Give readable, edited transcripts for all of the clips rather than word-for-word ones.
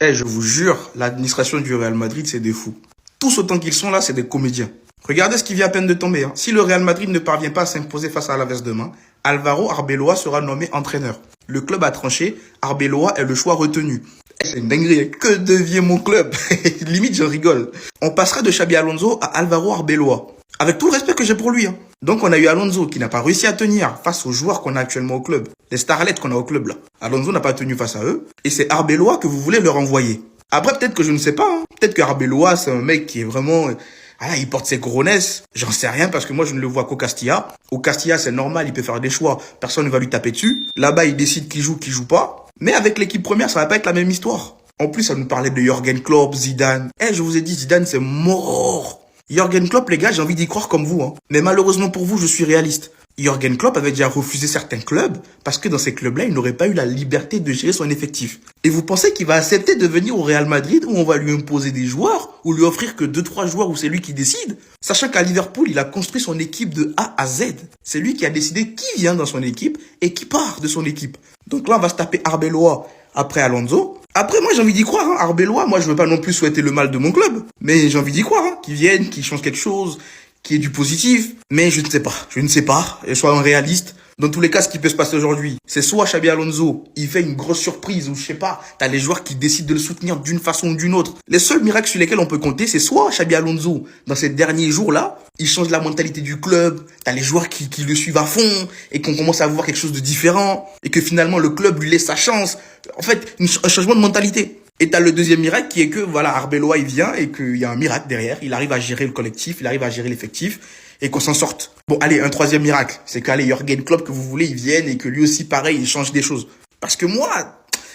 Eh, je vous jure, l'administration du Real Madrid, c'est des fous. Tous autant qu'ils sont là, c'est des comédiens. Regardez ce qui vient à peine de tomber. Si le Real Madrid ne parvient pas à s'imposer face à Alaves demain, Alvaro Arbeloa sera nommé entraîneur. Le club a tranché, Arbeloa est le choix retenu. C'est une dinguerie, que devient mon club? Limite, je rigole. On passera de Xabi Alonso à Alvaro Arbeloa. Avec tout le respect que j'ai pour lui. Donc on a eu Alonso qui n'a pas réussi à tenir face aux joueurs qu'on a actuellement au club. Les starlets qu'on a au club là. Alonso n'a pas tenu face à eux. Et c'est Arbeloa que vous voulez leur envoyer. Après peut-être que je ne sais pas. Peut-être que Arbeloa c'est un mec qui est vraiment... Ah, il porte ses couronnes, j'en sais rien parce que moi je ne le vois qu'au Castilla. Au Castilla c'est normal, il peut faire des choix, personne ne va lui taper dessus. Là-bas il décide qui joue pas. Mais avec l'équipe première ça va pas être la même histoire. En plus ça nous parlait de Jürgen Klopp, Zidane. Je vous ai dit Zidane c'est mort. Jürgen Klopp les gars j'ai envie d'y croire comme vous. Mais malheureusement pour vous je suis réaliste. Jürgen Klopp avait déjà refusé certains clubs parce que dans ces clubs-là, il n'aurait pas eu la liberté de gérer son effectif. Et vous pensez qu'il va accepter de venir au Real Madrid où on va lui imposer des joueurs ou lui offrir que 2-3 joueurs où c'est lui qui décide? Sachant qu'à Liverpool, il a construit son équipe de A à Z. C'est lui qui a décidé qui vient dans son équipe et qui part de son équipe. Donc là, on va se taper Arbeloa après Alonso. Après, moi, j'ai envie d'y croire. Arbeloa, moi, je veux pas non plus souhaiter le mal de mon club. Mais j'ai envie d'y croire. Qu'il vienne, qu'il change quelque chose, qui est du positif, mais je ne sais pas, et soyons réalistes. Dans tous les cas, ce qui peut se passer aujourd'hui, c'est soit Xabi Alonso, il fait une grosse surprise, ou je sais pas, t'as les joueurs qui décident de le soutenir d'une façon ou d'une autre. Les seuls miracles sur lesquels on peut compter, c'est soit Xabi Alonso, dans ces derniers jours-là, il change la mentalité du club, t'as les joueurs qui le suivent à fond, et qu'on commence à voir quelque chose de différent, et que finalement le club lui laisse sa chance. En fait, un changement de mentalité. Et t'as le deuxième miracle qui est que, voilà, Arbeloa, il vient et qu'il y a un miracle derrière. Il arrive à gérer le collectif, il arrive à gérer l'effectif et qu'on s'en sorte. Bon, allez, un troisième miracle. C'est qu'allez, Jürgen Klopp, que vous voulez, il vienne et que lui aussi, pareil, il change des choses. Parce que moi,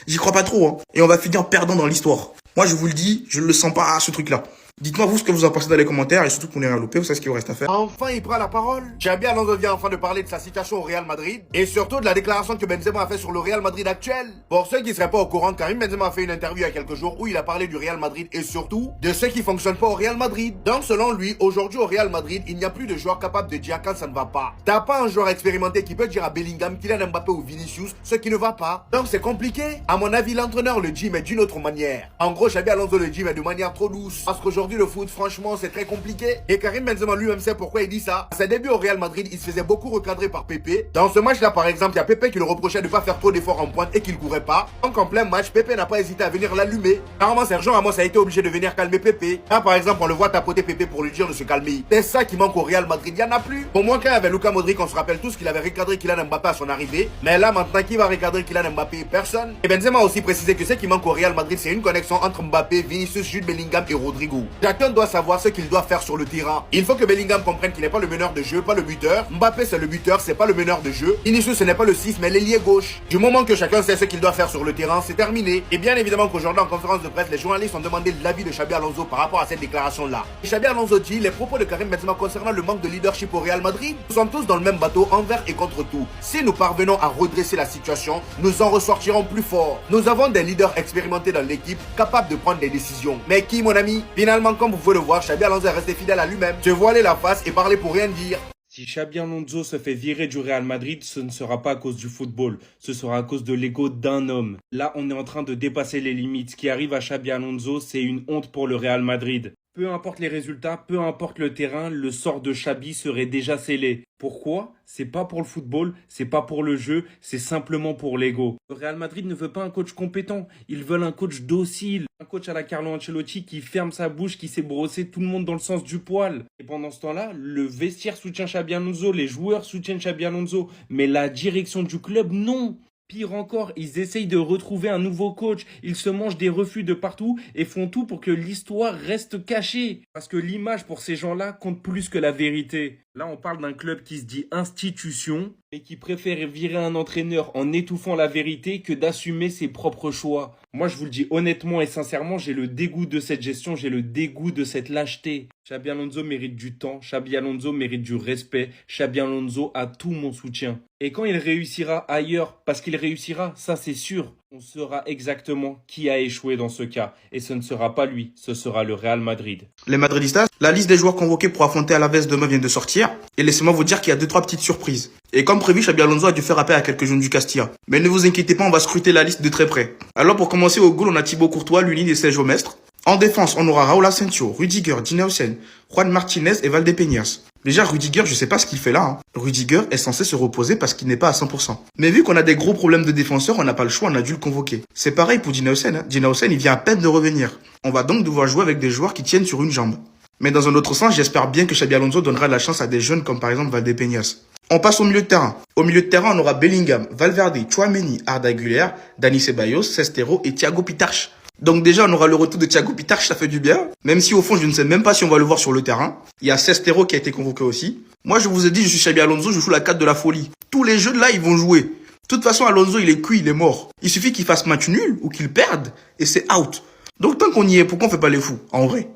j'y crois pas trop, Et on va finir perdant dans l'histoire. Moi, je vous le dis, je ne le sens pas, ce truc-là. Dites-moi vous ce que vous en pensez dans les commentaires et surtout qu'on est rien loupé, vous savez ce qu'il vous reste à faire. Enfin, il prend la parole. Xabi Alonso vient enfin de parler de sa situation au Real Madrid et surtout de la déclaration que Benzema a fait sur le Real Madrid actuel. Pour ceux qui ne seraient pas au courant, Karim Benzema a fait une interview il y a quelques jours où il a parlé du Real Madrid et surtout de ceux qui fonctionnent pas au Real Madrid. Donc selon lui, aujourd'hui au Real Madrid, il n'y a plus de joueur capable de dire quand ça ne va pas. T'as pas un joueur expérimenté qui peut dire à Bellingham, Kylian Mbappé ou Vinicius ce qui ne va pas. Donc c'est compliqué. À mon avis, l'entraîneur le dit mais d'une autre manière. En gros, Xabi Alonso le dit mais de manière trop douce. Parce qu'aujourd'hui le foot, franchement, c'est très compliqué. Et Karim Benzema lui-même sait pourquoi il dit ça. À ses débuts au Real Madrid, il se faisait beaucoup recadrer par Pepe. Dans ce match-là, par exemple, il y a Pepe qui le reprochait de ne pas faire trop d'efforts en pointe et qu'il courait pas. Donc en plein match, Pepe n'a pas hésité à venir l'allumer. Normalement, Sergio Ramos a été obligé de venir calmer Pepe. Là, par exemple, on le voit tapoter Pepe pour lui dire de se calmer. C'est ça qui manque au Real Madrid, il n'y en a plus. Au moins, quand il y avait Luka Modric, on se rappelle tous qu'il avait recadré Kylian Mbappé à son arrivée. Mais là, maintenant, qui va recadrer Kylian Mbappé? Personne. Et Benzema a aussi précisé que ce qui manque au Real Madrid, c'est une connexion entre Mbappé, Vinicius, Jude Bellingham et Rodrigo. Chacun doit savoir ce qu'il doit faire sur le terrain. Il faut que Bellingham comprenne qu'il n'est pas le meneur de jeu, pas le buteur. Mbappé c'est le buteur, c'est pas le meneur de jeu. Vinicius ce n'est pas le 6 mais l'ailier gauche. Du moment que chacun sait ce qu'il doit faire sur le terrain, c'est terminé. Et bien évidemment qu'aujourd'hui en conférence de presse, les journalistes ont demandé l'avis de Xabi Alonso par rapport à cette déclaration là. Et Xabi Alonso dit les propos de Karim Benzema concernant le manque de leadership au Real Madrid. Nous sommes tous dans le même bateau envers et contre tout. Si nous parvenons à redresser la situation, nous en ressortirons plus fort. Nous avons des leaders expérimentés dans l'équipe, capables de prendre des décisions. Mais qui mon ami? Finalement comme vous pouvez le voir, Xabi Alonso est resté fidèle à lui-même, se voiler la face et parler pour rien dire. Si Xabi Alonso se fait virer du Real Madrid, ce ne sera pas à cause du football, ce sera à cause de l'ego d'un homme. Là, on est en train de dépasser les limites. Ce qui arrive à Xabi Alonso, c'est une honte pour le Real Madrid. Peu importe les résultats, peu importe le terrain, le sort de Xabi serait déjà scellé. Pourquoi? C'est pas pour le football, c'est pas pour le jeu, c'est simplement pour l'ego. Le Real Madrid ne veut pas un coach compétent, ils veulent un coach docile. Un coach à la Carlo Ancelotti qui ferme sa bouche, qui sait brosser tout le monde dans le sens du poil. Et pendant ce temps-là, le vestiaire soutient Xabi Alonso, les joueurs soutiennent Xabi Alonso, mais la direction du club, non. Pire encore, ils essayent de retrouver un nouveau coach. Ils se mangent des refus de partout et font tout pour que l'histoire reste cachée. Parce que l'image pour ces gens-là compte plus que la vérité. Là, on parle d'un club qui se dit institution, mais qui préfère virer un entraîneur en étouffant la vérité que d'assumer ses propres choix. Moi, je vous le dis honnêtement et sincèrement, j'ai le dégoût de cette gestion, j'ai le dégoût de cette lâcheté. Xabi Alonso mérite du temps, Xabi Alonso mérite du respect, Xabi Alonso a tout mon soutien. Et quand il réussira ailleurs, parce qu'il réussira, ça c'est sûr. On saura exactement qui a échoué dans ce cas. Et ce ne sera pas lui, ce sera le Real Madrid. Les Madridistas, la liste des joueurs convoqués pour affronter Alaves demain vient de sortir. Et laissez-moi vous dire qu'il y a 2-3 petites surprises. Et comme prévu, Xabi Alonso a dû faire appel à quelques jeunes du Castilla. Mais ne vous inquiétez pas, on va scruter la liste de très près. Alors pour commencer au goal, on a Thibaut Courtois, Lunin et Sergio Mestre. En défense, on aura Raúl Asensio, Rudiger, Dinausen, Juan Martinez et Valdepeñas. Déjà, Rudiger, je sais pas ce qu'il fait là. Hein. Rudiger est censé se reposer parce qu'il n'est pas à 100%. Mais vu qu'on a des gros problèmes de défenseurs, on n'a pas le choix, on a dû le convoquer. C'est pareil pour Dinausen. Hein. Dinausen, il vient à peine de revenir. On va donc devoir jouer avec des joueurs qui tiennent sur une jambe. Mais dans un autre sens, j'espère bien que Xabi Alonso donnera la chance à des jeunes comme par exemple Valdepeñas. On passe au milieu de terrain. Au milieu de terrain, on aura Bellingham, Valverde, Tchouaméni, Arda Güler, Dani Ceballos, Sestero et Thiago Pitarch. Donc déjà, on aura le retour de Thiago Pitarch, ça fait du bien. Même si au fond, je ne sais même pas si on va le voir sur le terrain. Il y a Sestero qui a été convoqué aussi. Moi, je vous ai dit, je suis Xabi Alonso, je joue la carte de la folie. Tous les jeunes là, ils vont jouer. De toute façon, Alonso, il est cuit, il est mort. Il suffit qu'il fasse match nul ou qu'il perde et c'est out. Donc tant qu'on y est, pourquoi on fait pas les fous, en vrai?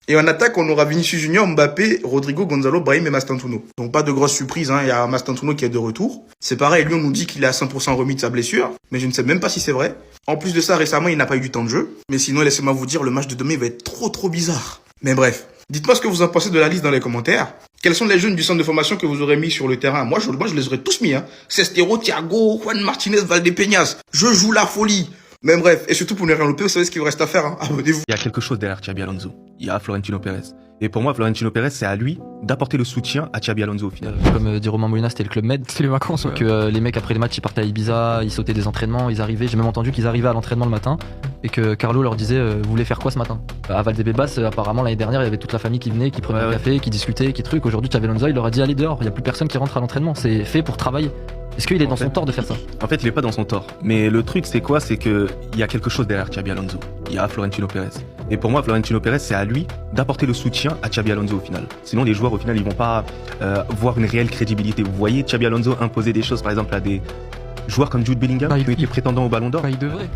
Et en attaque, on aura Vinicius Junior, Mbappé, Rodrigo, Gonzalo, Brahim et Mastantuono. Donc pas de grosse surprise, hein. Il y a Mastantuono qui est de retour. C'est pareil, lui on nous dit qu'il est à 100% remis de sa blessure, mais je ne sais même pas si c'est vrai. En plus de ça, récemment, il n'a pas eu du temps de jeu. Mais sinon, laissez-moi vous dire, le match de demain va être trop bizarre. Mais bref, dites-moi ce que vous en pensez de la liste dans les commentaires. Quels sont les jeunes du centre de formation que vous aurez mis sur le terrain? Moi, je les aurais tous mis, hein. Sestero, Thiago, Juan Martinez, Valdepeñas. Je joue la folie. Mais bref, et surtout pour ne rien louper, vous savez ce qu'il vous reste à faire, hein. Abonnez-vous. Il y a quelque chose derrière Xabi Alonso. Il y a Florentino Pérez. Et pour moi, Florentino Pérez, c'est à lui d'apporter le soutien à Xabi Alonso au final. Comme dit Romain Molina, c'était le Club Med. C'est les vacances. Donc les mecs après les matchs ils partaient à Ibiza, ils sautaient des entraînements, ils arrivaient. J'ai même entendu qu'ils arrivaient à l'entraînement le matin et que Carlo leur disait vous voulez faire quoi ce matin? À Valdebebas apparemment l'année dernière il y avait toute la famille qui venait, qui prenait un café, qui discutait, qui truc. Aujourd'hui Xabi Alonso il leur a dit allez dehors, il y a plus personne qui rentre à l'entraînement, c'est fait pour travailler. Est-ce qu'il est dans son tort de faire ça? En fait, il est pas dans son tort. Mais le truc, c'est quoi? C'est que il y a quelque chose derrière Xabi Alonso. Il y a Florentino Pérez. Et pour moi, Florentino Pérez, c'est à lui d'apporter le soutien à Xabi Alonso au final. Sinon, les joueurs au final, ils vont pas voir une réelle crédibilité. Vous voyez, Xabi Alonso imposer des choses, par exemple, à des joueurs comme Jude Bellingham, qui est prétendant au Ballon d'Or. Il devrait.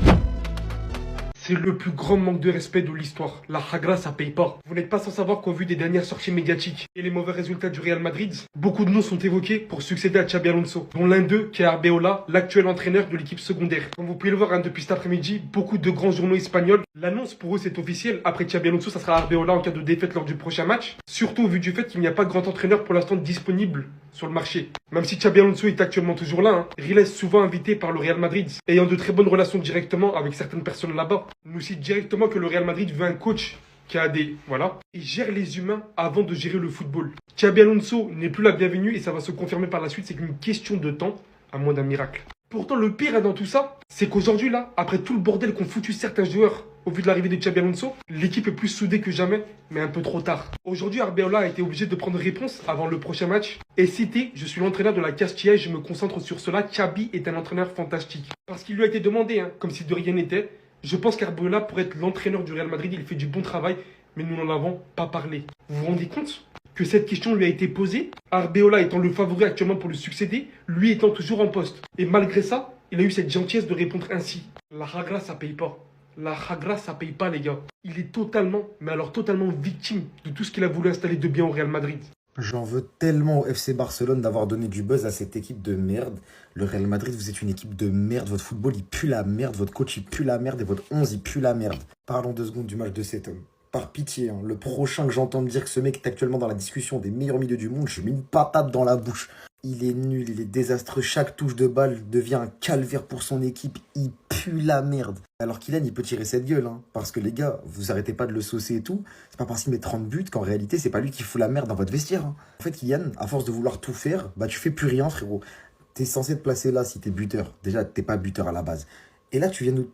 C'est le plus grand manque de respect de l'histoire. La Hagra, ça paye pas. Vous n'êtes pas sans savoir qu'au vu des dernières sorties médiatiques et les mauvais résultats du Real Madrid, beaucoup de noms sont évoqués pour succéder à Xabi Alonso, dont l'un d'eux qui est Arbeola, l'actuel entraîneur de l'équipe secondaire. Comme vous pouvez le voir depuis cet après-midi, beaucoup de grands journaux espagnols l'annoncent, pour eux c'est officiel. Après Xabi Alonso, ça sera Arbeola en cas de défaite lors du prochain match. Surtout au vu du fait qu'il n'y a pas de grand entraîneur pour l'instant disponible sur le marché. Même si Xabi Alonso est actuellement toujours là, il est souvent invité par le Real Madrid, ayant de très bonnes relations directement avec certaines personnes là-bas. Nous cite directement que le Real Madrid veut un coach qui a des... Voilà. Et gère les humains avant de gérer le football. Xabi Alonso n'est plus la bienvenue et ça va se confirmer par la suite. C'est qu'une question de temps, à moins d'un miracle. Pourtant, le pire dans tout ça, c'est qu'aujourd'hui, là, après tout le bordel qu'ont foutu certains joueurs au vu de l'arrivée de Xabi Alonso, l'équipe est plus soudée que jamais, mais un peu trop tard. Aujourd'hui, Arbeola a été obligé de prendre réponse avant le prochain match et citer « Je suis l'entraîneur de la Castilla et je me concentre sur cela. Xabi est un entraîneur fantastique. » Parce qu'il lui a été demandé, comme si de rien n'était. Je pense qu'Arbeola, pour être l'entraîneur du Real Madrid, il fait du bon travail, mais nous n'en avons pas parlé. Vous vous rendez compte que cette question lui a été posée, Arbeola étant le favori actuellement pour le succéder, lui étant toujours en poste. Et malgré ça, il a eu cette gentillesse de répondre ainsi. La Hagra, ça paye pas. La Hagra, ça paye pas, les gars. Il est totalement, mais alors totalement victime de tout ce qu'il a voulu installer de bien au Real Madrid. J'en veux tellement au FC Barcelone d'avoir donné du buzz à cette équipe de merde. Le Real Madrid, vous êtes une équipe de merde. Votre football, il pue la merde. Votre coach, il pue la merde. Et votre 11, il pue la merde. Parlons 2 secondes du match de cet homme. Par pitié, le prochain que j'entends me dire que ce mec est actuellement dans la discussion des meilleurs milieux du monde, je mets une patate dans la bouche. Il est nul, il est désastreux. Chaque touche de balle devient un calvaire pour son équipe. Il pue la merde. Alors Kylian, il peut tirer cette gueule. Parce que les gars, vous arrêtez pas de le saucer et tout. C'est pas parce qu'il met 30 buts qu'en réalité, c'est pas lui qui fout la merde dans votre vestiaire. En fait, Kylian, à force de vouloir tout faire, tu fais plus rien, frérot. T'es censé te placer là si t'es buteur. Déjà, t'es pas buteur à la base. Et là, tu viens nous...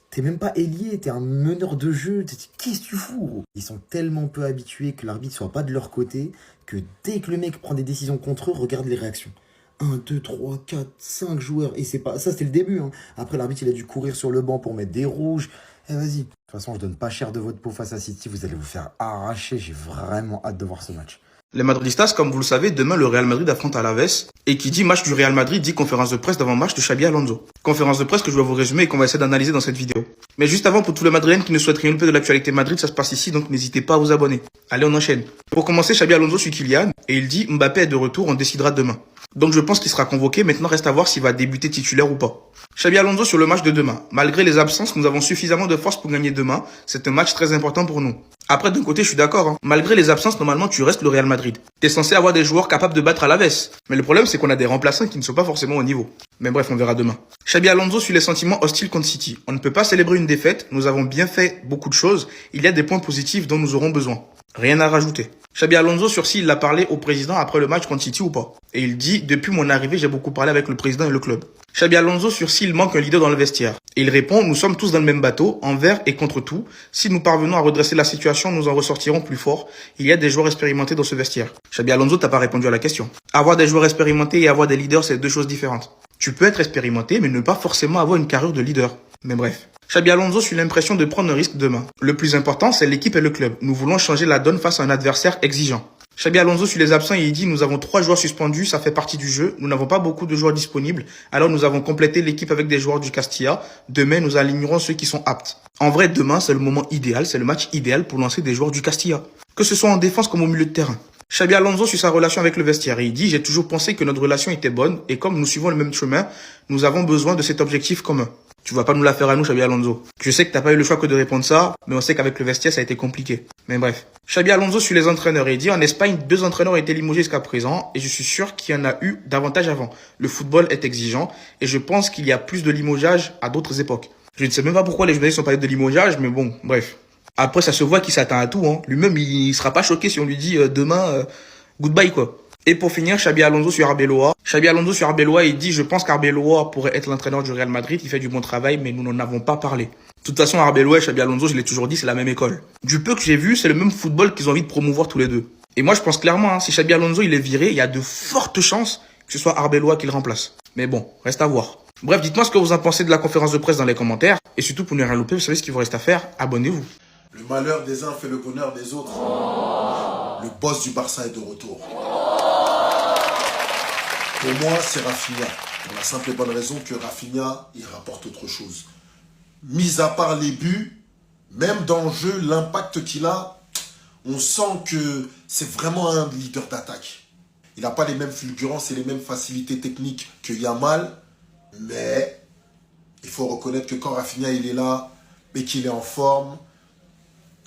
T'es même pas ailier, t'es un meneur de jeu. Qu'est-ce que tu fous, gros? Ils sont tellement peu habitués que l'arbitre soit pas de leur côté que dès que le mec prend des décisions contre eux, regarde les réactions. 1, 2, 3, 4, 5 joueurs. Et c'est pas ça, c'était le début. Après, l'arbitre, il a dû courir sur le banc pour mettre des rouges. Eh, vas-y. De toute façon, je donne pas cher de votre peau face à City. Vous allez vous faire arracher. J'ai vraiment hâte de voir ce match. Les Madridistas, comme vous le savez, demain le Real Madrid affronte Alaves. Et qui dit match du Real Madrid dit conférence de presse d'avant-match de Xabi Alonso. Conférence de presse que je vais vous résumer et qu'on va essayer d'analyser dans cette vidéo. Mais juste avant, pour tous les Madrilènes qui ne souhaitent rien louper de l'actualité Madrid, ça se passe ici, donc n'hésitez pas à vous abonner. Allez, on enchaîne. Pour commencer, Xabi Alonso suit Kylian et il dit Mbappé est de retour, on décidera demain. Donc je pense qu'il sera convoqué, maintenant reste à voir s'il va débuter titulaire ou pas. Xabi Alonso sur le match de demain. Malgré les absences, nous avons suffisamment de force pour gagner demain. C'est un match très important pour nous. Après, d'un côté, je suis d'accord. Hein. Malgré les absences, normalement, tu restes le Real Madrid. T'es censé avoir des joueurs capables de battre Alaves. Mais le problème, c'est qu'on a des remplaçants qui ne sont pas forcément au niveau. Mais bref, on verra demain. Xabi Alonso sur les sentiments hostiles contre City. On ne peut pas célébrer une défaite. Nous avons bien fait beaucoup de choses. Il y a des points positifs dont nous aurons besoin. Rien à rajouter. Xabi Alonso sur s'il a parlé au président après le match contre City ou pas. Et il dit, depuis mon arrivée, j'ai beaucoup parlé avec le président et le club. Xabi Alonso sur s'il manque un leader dans le vestiaire. Et il répond, nous sommes tous dans le même bateau, envers et contre tout. Si nous parvenons à redresser la situation, nous en ressortirons plus fort. Il y a des joueurs expérimentés dans ce vestiaire. Xabi Alonso, t'as pas répondu à la question. Avoir des joueurs expérimentés et avoir des leaders, c'est deux choses différentes. Tu peux être expérimenté, mais ne pas forcément avoir une carrure de leader. Mais bref. Xabi Alonso suit l'impression de prendre un risque demain. Le plus important, c'est l'équipe et le club. Nous voulons changer la donne face à un adversaire exigeant. Xabi Alonso sur les absents, il dit, nous avons 3 joueurs suspendus, ça fait partie du jeu. Nous n'avons pas beaucoup de joueurs disponibles. Alors nous avons complété l'équipe avec des joueurs du Castilla. Demain, nous alignerons ceux qui sont aptes. En vrai, demain, c'est le moment idéal, c'est le match idéal pour lancer des joueurs du Castilla. Que ce soit en défense comme au milieu de terrain. Xabi Alonso sur sa relation avec le vestiaire. Il dit, j'ai toujours pensé que notre relation était bonne et comme nous suivons le même chemin, nous avons besoin de cet objectif commun. Tu vas pas nous la faire à nous, Xabi Alonso. Je sais que t'as pas eu le choix que de répondre ça, mais on sait qu'avec le vestiaire, ça a été compliqué. Mais bref. Xabi Alonso sur les entraîneurs. Il dit, en Espagne, 2 entraîneurs ont été limogés jusqu'à présent, et je suis sûr qu'il y en a eu davantage avant. Le football est exigeant, et je pense qu'il y a plus de limogeage à d'autres époques. Je ne sais même pas pourquoi les journalistes ont parlé de limogeage, mais bon, bref. Après, ça se voit qu'il s'attend à tout, hein. Lui-même, il sera pas choqué si on lui dit, demain, goodbye, quoi. Et pour finir, Xabi Alonso sur Arbeloa. Xabi Alonso sur Arbeloa, il dit, je pense qu'Arbeloa pourrait être l'entraîneur du Real Madrid. Il fait du bon travail, mais nous n'en avons pas parlé. De toute façon, Arbeloa et Xabi Alonso, je l'ai toujours dit, c'est la même école. Du peu que j'ai vu, c'est le même football qu'ils ont envie de promouvoir tous les deux. Et moi, je pense clairement, hein, si Xabi Alonso, il est viré, il y a de fortes chances que ce soit Arbeloa qui le remplace. Mais bon, reste à voir. Bref, dites-moi ce que vous en pensez de la conférence de presse dans les commentaires. Et surtout, pour ne rien louper, vous savez ce qu'il vous reste à faire. Abonnez-vous. Le malheur des uns fait le bonheur des autres. Le boss du Barça est de retour. Pour moi, c'est Rafinha. Pour la simple et bonne raison que Rafinha, il rapporte autre chose. Mis à part les buts, même dans le jeu, l'impact qu'il a, on sent que c'est vraiment un leader d'attaque. Il n'a pas les mêmes fulgurances et les mêmes facilités techniques que Yamal, mais il faut reconnaître que quand Rafinha il est là et qu'il est en forme,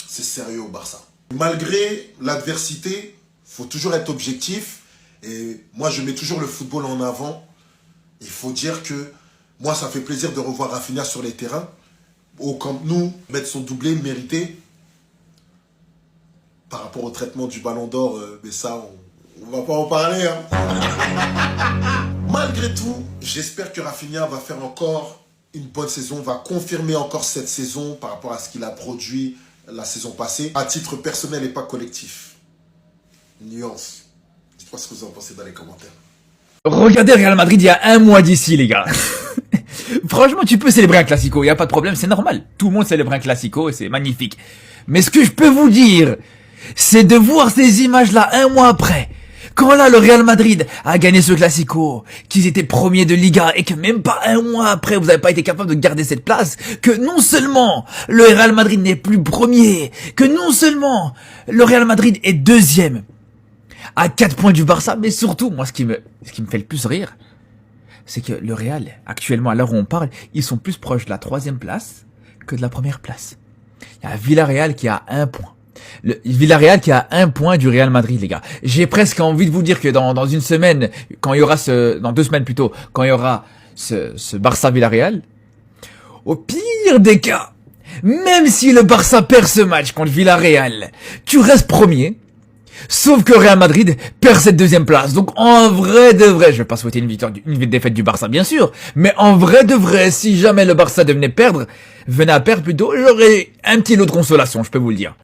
c'est sérieux au Barça. Malgré l'adversité, il faut toujours être objectif. Et moi, je mets toujours le football en avant. Il faut dire que moi, ça fait plaisir de revoir Rafinha sur les terrains. Au Camp Nou, mettre son doublé mérité. Par rapport au traitement du Ballon d'Or, mais ça, on va pas en parler. Hein. Malgré tout, j'espère que Rafinha va faire encore une bonne saison, va confirmer encore cette saison par rapport à ce qu'il a produit la saison passée, à titre personnel et pas collectif. Nuance. Dites-moi ce que vous en pensez dans les commentaires. Regardez Real Madrid il y a 1 mois d'ici, les gars. Franchement, tu peux célébrer un Classico, il n'y a pas de problème, c'est normal. Tout le monde célèbre un Classico et c'est magnifique. Mais ce que je peux vous dire, c'est de voir ces images-là 1 mois après. Quand là, le Real Madrid a gagné ce Classico, qu'ils étaient premiers de Liga et que même pas 1 mois après, vous n'avez pas été capable de garder cette place, que non seulement le Real Madrid n'est plus premier, que non seulement le Real Madrid est 2e, à 4 points du Barça, mais surtout, moi, ce qui me fait le plus rire, c'est que le Real, actuellement, à l'heure où on parle, ils sont plus proches de la 3e place que de la 1re place. Il y a Villarreal qui a 1 point. Le Villarreal qui a 1 point du Real Madrid, les gars. J'ai presque envie de vous dire que dans une semaine, quand il y aura dans 2 semaines plutôt, quand il y aura ce Barça-Villarreal, au pire des cas, même si le Barça perd ce match contre Villarreal, tu restes premier. Sauf que Real Madrid perd cette 2e place. Donc en vrai de vrai, je vais pas souhaiter une défaite du Barça bien sûr, mais en vrai de vrai, si jamais le Barça venait à perdre plutôt, j'aurais un petit lot de consolation, je peux vous le dire.